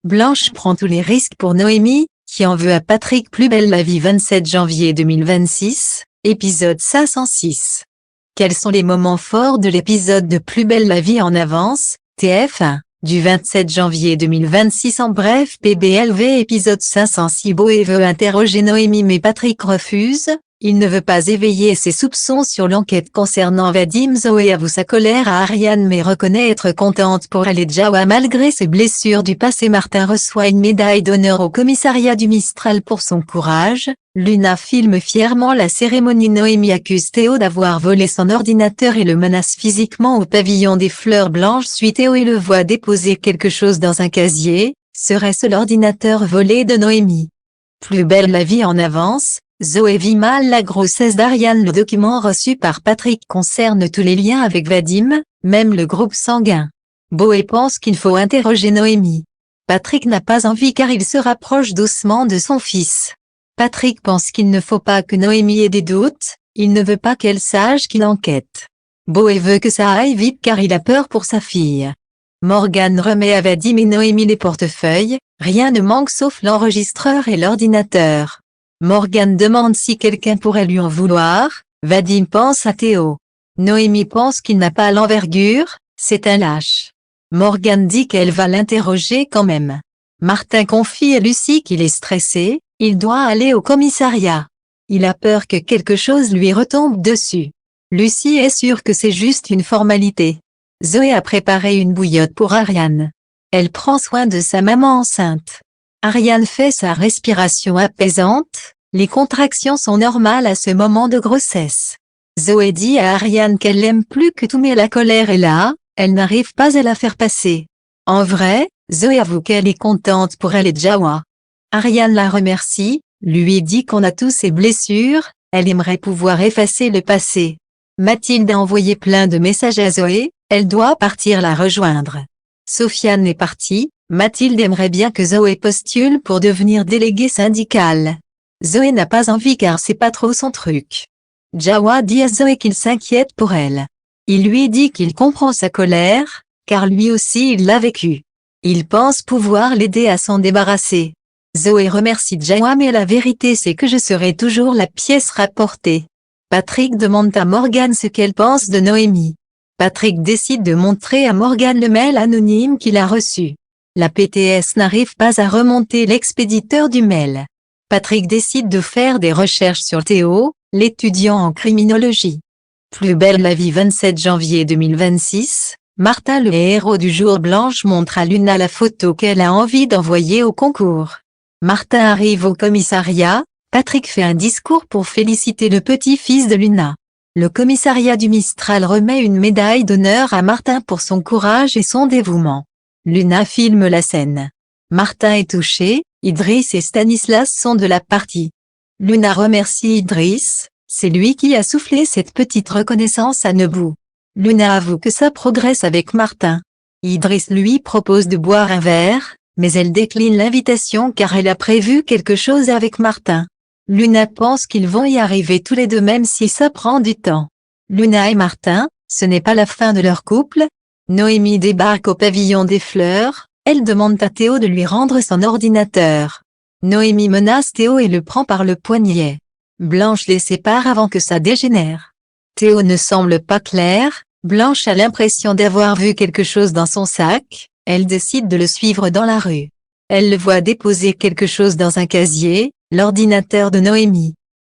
Blanche prend tous les risques pour Noémie, qui en veut à Patrick. Plus belle la vie. 27 janvier 2026, épisode 506. Quels sont les moments forts de l'épisode de Plus belle la vie en avance, TF1, du 27 janvier 2026? En bref, PBLV épisode 506. Boé veut interroger Noémie mais Patrick refuse. Il ne veut pas éveiller ses soupçons sur l'enquête concernant Vadim. Zoé avoue sa colère à Ariane mais reconnaît être contente pour elle et Jawa malgré ses blessures du passé. Martin reçoit une médaille d'honneur au commissariat du Mistral pour son courage. Luna filme fièrement la cérémonie. Noémie accuse Théo d'avoir volé son ordinateur et le menace physiquement au pavillon des Fleurs Blanches. Suit Théo et le voit déposer quelque chose dans un casier. Serait-ce l'ordinateur volé de Noémie? Plus belle la vie en avance. Zoé vit mal la grossesse d'Ariane. Le document reçu par Patrick concerne tous les liens avec Vadim, même le groupe sanguin. Boé pense qu'il faut interroger Noémie. Patrick n'a pas envie car il se rapproche doucement de son fils. Patrick pense qu'il ne faut pas que Noémie ait des doutes, il ne veut pas qu'elle sache qu'il enquête. Boé veut que ça aille vite car il a peur pour sa fille. Morgane remet à Vadim et Noémie les portefeuilles, rien ne manque sauf l'enregistreur et l'ordinateur. Morgane demande si quelqu'un pourrait lui en vouloir. Vadim pense à Théo. Noémie pense qu'il n'a pas l'envergure, c'est un lâche. Morgane dit qu'elle va l'interroger quand même. Martin confie à Lucie qu'il est stressé, il doit aller au commissariat. Il a peur que quelque chose lui retombe dessus. Lucie est sûre que c'est juste une formalité. Zoé a préparé une bouillotte pour Ariane. Elle prend soin de sa maman enceinte. Ariane fait sa respiration apaisante, les contractions sont normales à ce moment de grossesse. Zoé dit à Ariane qu'elle l'aime plus que tout mais la colère est là, elle n'arrive pas à la faire passer. En vrai, Zoé avoue qu'elle est contente pour elle et Jawa. Ariane la remercie, lui dit qu'on a tous ses blessures, elle aimerait pouvoir effacer le passé. Mathilde a envoyé plein de messages à Zoé, elle doit partir la rejoindre. Sofiane est partie. Mathilde aimerait bien que Zoé postule pour devenir déléguée syndicale. Zoé n'a pas envie car c'est pas trop son truc. Jawa dit à Zoé qu'il s'inquiète pour elle. Il lui dit qu'il comprend sa colère, car lui aussi il l'a vécu. Il pense pouvoir l'aider à s'en débarrasser. Zoé remercie Jawa mais la vérité c'est que je serai toujours la pièce rapportée. Patrick demande à Morgane ce qu'elle pense de Noémie. Patrick décide de montrer à Morgane le mail anonyme qu'il a reçu. La PTS n'arrive pas à remonter l'expéditeur du mail. Patrick décide de faire des recherches sur Théo, l'étudiant en criminologie. Plus belle la vie. 27 janvier 2026, Martin le héros du jour. Blanche montre à Luna la photo qu'elle a envie d'envoyer au concours. Martin arrive au commissariat, Patrick fait un discours pour féliciter le petit-fils de Luna. Le commissariat du Mistral remet une médaille d'honneur à Martin pour son courage et son dévouement. Luna filme la scène. Martin est touché, Idriss et Stanislas sont de la partie. Luna remercie Idriss, c'est lui qui a soufflé cette petite reconnaissance à Nebou. Luna avoue que ça progresse avec Martin. Idriss lui propose de boire un verre, mais elle décline l'invitation car elle a prévu quelque chose avec Martin. Luna pense qu'ils vont y arriver tous les deux même si ça prend du temps. Luna et Martin, ce n'est pas la fin de leur couple. Noémie débarque au pavillon des Fleurs, elle demande à Théo de lui rendre son ordinateur. Noémie menace Théo et le prend par le poignet. Blanche les sépare avant que ça dégénère. Théo ne semble pas clair, Blanche a l'impression d'avoir vu quelque chose dans son sac, elle décide de le suivre dans la rue. Elle le voit déposer quelque chose dans un casier, l'ordinateur de Noémie.